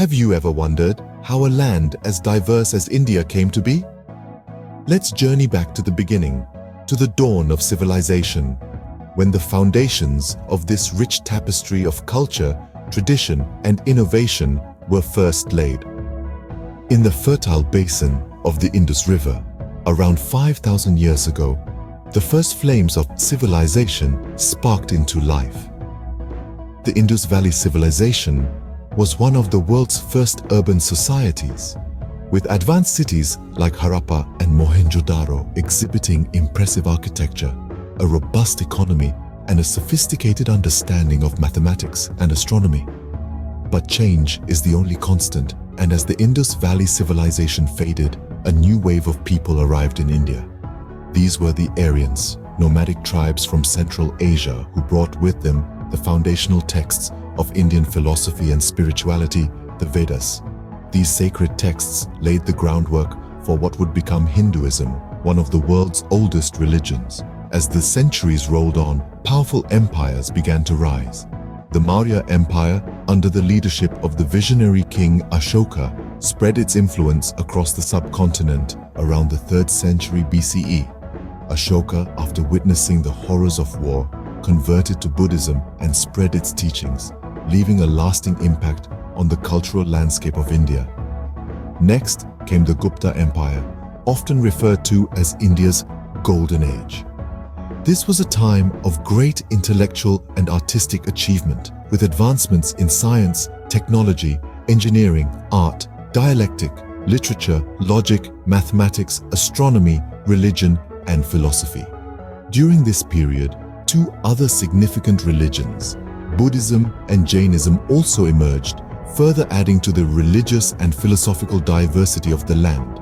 Have you ever wondered how a land as diverse as India came to be? Let's journey back to the beginning, to the dawn of civilization, when the foundations of this rich tapestry of culture, tradition, and innovation were first laid. In the fertile basin of the Indus River, around 5,000 years ago, the first flames of civilization sparked into life. The Indus Valley Civilization was one of the world's first urban societies, with advanced cities like Harappa and Mohenjo-daro exhibiting impressive architecture, a robust economy, and a sophisticated understanding of mathematics and astronomy. But change is the only constant, and as the Indus Valley Civilization faded, a new wave of people arrived in India. These were the Aryans, nomadic tribes from Central Asia who brought with them the foundational texts of Indian philosophy and spirituality, the Vedas. These sacred texts laid the groundwork for what would become Hinduism, one of the world's oldest religions. As the centuries rolled on, powerful empires began to rise. The Maurya Empire, under the leadership of the visionary king Ashoka, spread its influence across the subcontinent around the 3rd century BCE. Ashoka, after witnessing the horrors of war, converted to Buddhism and spread its teachings, leaving a lasting impact on the cultural landscape of India. Next came the Gupta Empire, often referred to as India's Golden Age. This was a time of great intellectual and artistic achievement, with advancements in science, technology, engineering, art, dialectic, literature, logic, mathematics, astronomy, religion, and philosophy. During this period, two other significant religions, Buddhism and Jainism, also emerged, further adding to the religious and philosophical diversity of the land.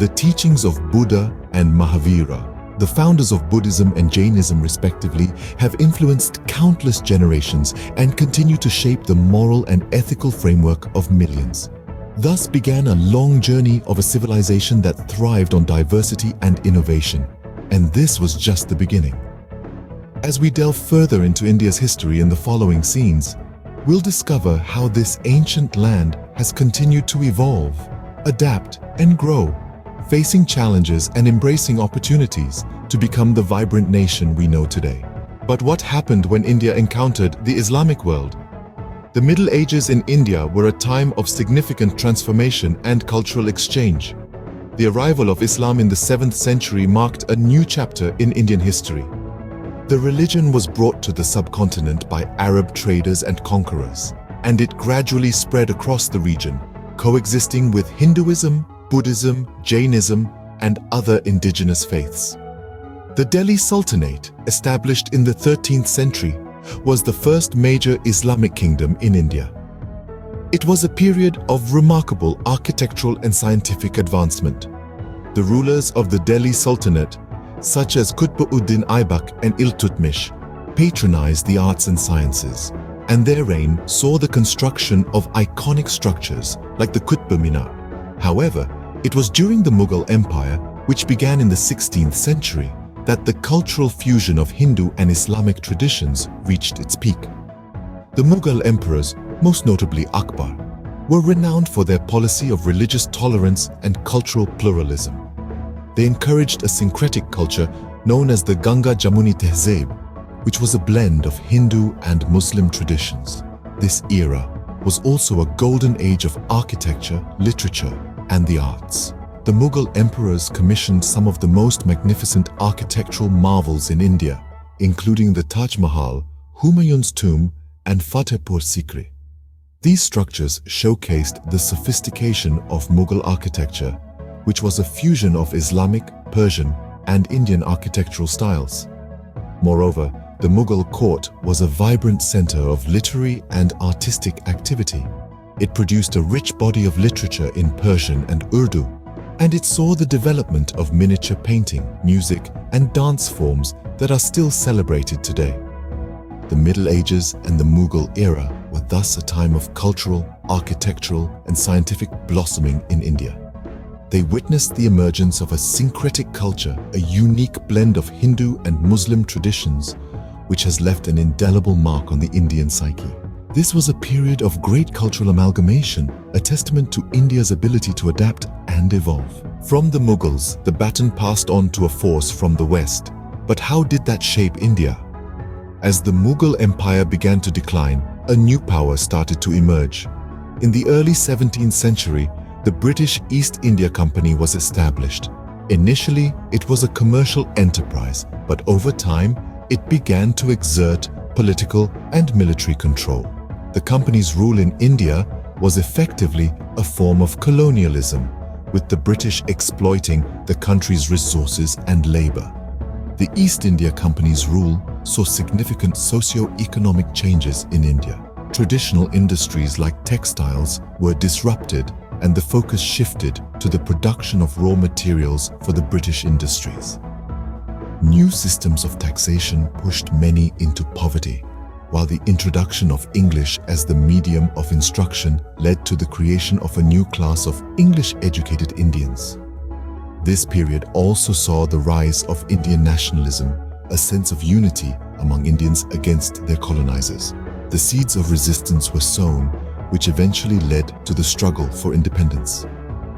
The teachings of Buddha and Mahavira, the founders of Buddhism and Jainism respectively, have influenced countless generations and continue to shape the moral and ethical framework of millions. Thus began a long journey of a civilization that thrived on diversity and innovation. And this was just the beginning. As we delve further into India's history in the following scenes, we'll discover how this ancient land has continued to evolve, adapt, and grow, facing challenges and embracing opportunities to become the vibrant nation we know today. But what happened when India encountered the Islamic world? The Middle Ages in India were a time of significant transformation and cultural exchange. The arrival of Islam in the 7th century marked a new chapter in Indian history. The religion was brought to the subcontinent by Arab traders and conquerors, and it gradually spread across the region, coexisting with Hinduism, Buddhism, Jainism, and other indigenous faiths. The Delhi Sultanate, established in the 13th century, was the first major Islamic kingdom in India. It was a period of remarkable architectural and scientific advancement. The rulers of the Delhi Sultanate, such as Qutb-ud-Din Aibak and Iltutmish, patronized the arts and sciences, and their reign saw the construction of iconic structures like the Qutb Minar. However, it was during the Mughal Empire, which began in the 16th century, that the cultural fusion of Hindu and Islamic traditions reached its peak. The Mughal emperors, most notably Akbar, were renowned for their policy of religious tolerance and cultural pluralism. They encouraged a syncretic culture known as the Ganga-Jamuni Tehzeeb, which was a blend of Hindu and Muslim traditions. This era was also a golden age of architecture, literature, and the arts. The Mughal emperors commissioned some of the most magnificent architectural marvels in India, including the Taj Mahal, Humayun's tomb, and Fatehpur Sikri. These structures showcased the sophistication of Mughal architecture, which was a fusion of Islamic, Persian, and Indian architectural styles. Moreover, the Mughal court was a vibrant center of literary and artistic activity. It produced a rich body of literature in Persian and Urdu, and it saw the development of miniature painting, music, and dance forms that are still celebrated today. The Middle Ages and the Mughal era were thus a time of cultural, architectural, and scientific blossoming in India. They witnessed the emergence of a syncretic culture, a unique blend of Hindu and Muslim traditions, which has left an indelible mark on the Indian psyche. This was a period of great cultural amalgamation, a testament to India's ability to adapt and evolve. From the Mughals, the baton passed on to a force from the west. But how did that shape India? As the Mughal Empire began to decline, a new power started to emerge. In the early 17th century, the British East India Company was established. Initially, it was a commercial enterprise, but over time, it began to exert political and military control. The company's rule in India was effectively a form of colonialism, with the British exploiting the country's resources and labor. The East India Company's rule saw significant socio-economic changes in India. Traditional industries like textiles were disrupted, and the focus shifted to the production of raw materials for the British industries. New systems of taxation pushed many into poverty, while the introduction of English as the medium of instruction led to the creation of a new class of English-educated Indians. This period also saw the rise of Indian nationalism, a sense of unity among Indians against their colonizers. The seeds of resistance were sown, which eventually led to the struggle for independence.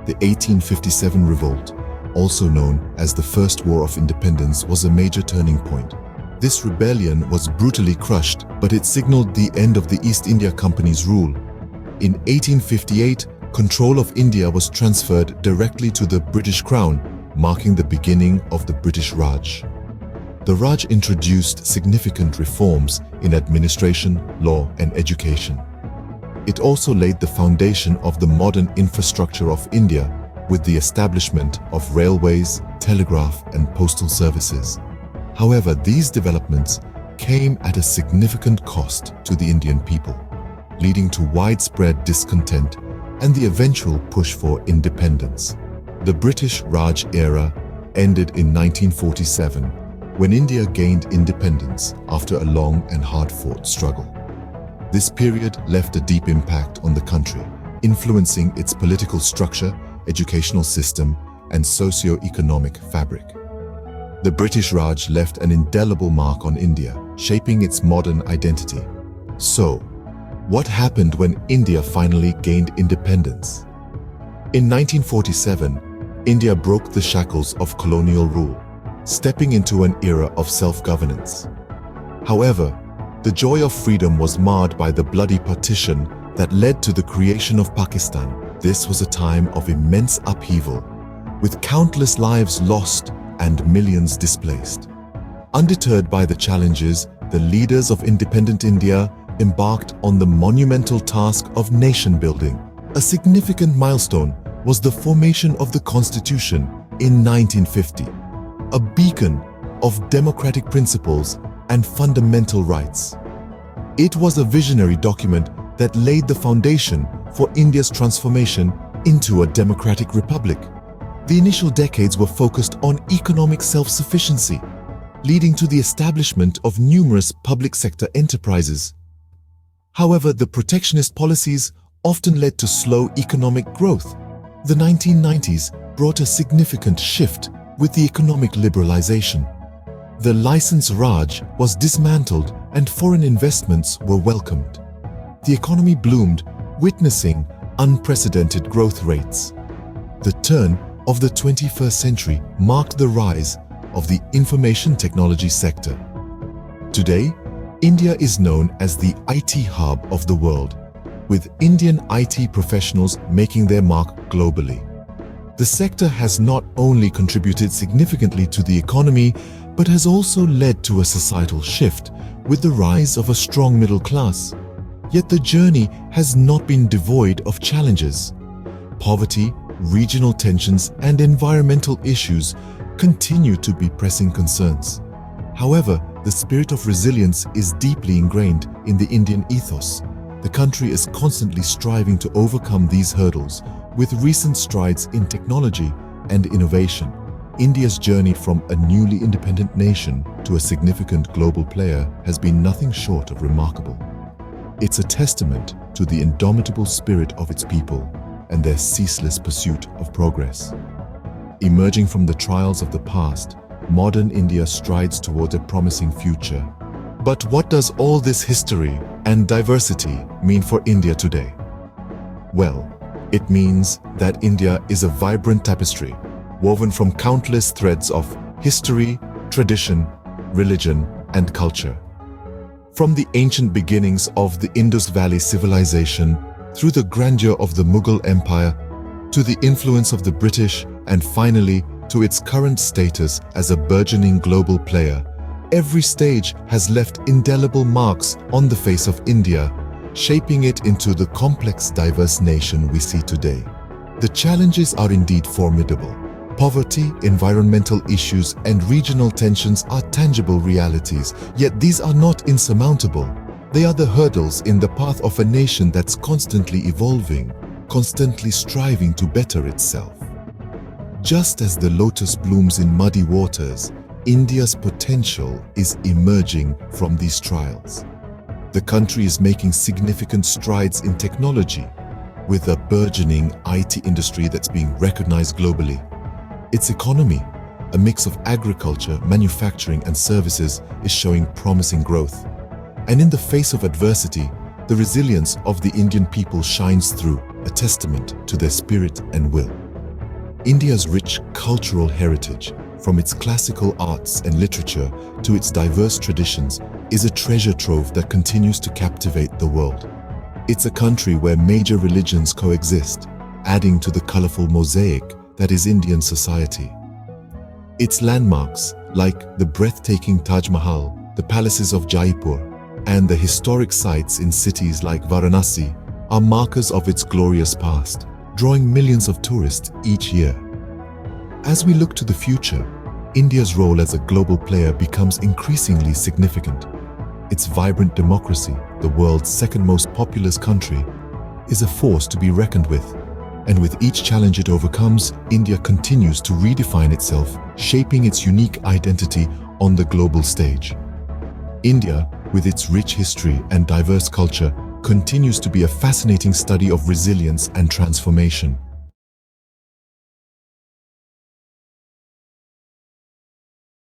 The 1857 revolt, also known as the First War of Independence, was a major turning point. This rebellion was brutally crushed, but it signaled the end of the East India Company's rule. In 1858, control of India was transferred directly to the British Crown, marking the beginning of the British Raj. The Raj introduced significant reforms in administration, law, and education. It also laid the foundation of the modern infrastructure of India with the establishment of railways, telegraph, and postal services. However, these developments came at a significant cost to the Indian people, leading to widespread discontent and the eventual push for independence. The British Raj era ended in 1947, when India gained independence after a long and hard-fought struggle. This period left a deep impact on the country, influencing its political structure, educational system, and socio-economic fabric. The British Raj left an indelible mark on India, shaping its modern identity. So, what happened when India finally gained independence? In 1947, India broke the shackles of colonial rule, stepping into an era of self-governance. However, the joy of freedom was marred by the bloody partition that led to the creation of Pakistan. This was a time of immense upheaval, with countless lives lost and millions displaced. Undeterred by the challenges, the leaders of independent India embarked on the monumental task of nation building. A significant milestone was the formation of the Constitution in 1950, a beacon of democratic principles and fundamental rights. It was a visionary document that laid the foundation for India's transformation into a democratic republic. The initial decades were focused on economic self-sufficiency, leading to the establishment of numerous public sector enterprises. However, the protectionist policies often led to slow economic growth. The 1990s brought a significant shift with the economic liberalization. The License Raj was dismantled and foreign investments were welcomed. The economy bloomed, witnessing unprecedented growth rates. The turn of the 21st century marked the rise of the information technology sector. Today, India is known as the IT hub of the world, with Indian IT professionals making their mark globally. The sector has not only contributed significantly to the economy, but has also led to a societal shift with the rise of a strong middle class. Yet the journey has not been devoid of challenges. Poverty, regional tensions, and environmental issues continue to be pressing concerns. However, the spirit of resilience is deeply ingrained in the Indian ethos. The country is constantly striving to overcome these hurdles, with recent strides in technology and innovation. India's journey from a newly independent nation to a significant global player has been nothing short of remarkable. It's a testament to the indomitable spirit of its people and their ceaseless pursuit of progress. Emerging from the trials of the past, modern India strides towards a promising future. But what does all this history and diversity mean for India today? Well, it means that India is a vibrant tapestry, woven from countless threads of history, tradition, religion, and culture. From the ancient beginnings of the Indus Valley civilization, through the grandeur of the Mughal Empire, to the influence of the British, and finally to its current status as a burgeoning global player, every stage has left indelible marks on the face of India, shaping it into the complex, diverse nation we see today. The challenges are indeed formidable. Poverty, environmental issues, and regional tensions are tangible realities, yet these are not insurmountable. They are the hurdles in the path of a nation that's constantly evolving, constantly striving to better itself. Just as the lotus blooms in muddy waters, India's potential is emerging from these trials. The country is making significant strides in technology, with a burgeoning IT industry that's being recognized globally. Its economy, a mix of agriculture, manufacturing, and services, is showing promising growth. And in the face of adversity, the resilience of the Indian people shines through, a testament to their spirit and will. India's rich cultural heritage, from its classical arts and literature to its diverse traditions, is a treasure trove that continues to captivate the world. It's a country where major religions coexist, adding to the colorful mosaic that is Indian society. Its landmarks, like the breathtaking Taj Mahal, the palaces of Jaipur, and the historic sites in cities like Varanasi, are markers of its glorious past, drawing millions of tourists each year. As we look to the future, India's role as a global player becomes increasingly significant. Its vibrant democracy, the world's second most populous country, is a force to be reckoned with. And with each challenge it overcomes, India continues to redefine itself, shaping its unique identity on the global stage. India, with its rich history and diverse culture, continues to be a fascinating study of resilience and transformation.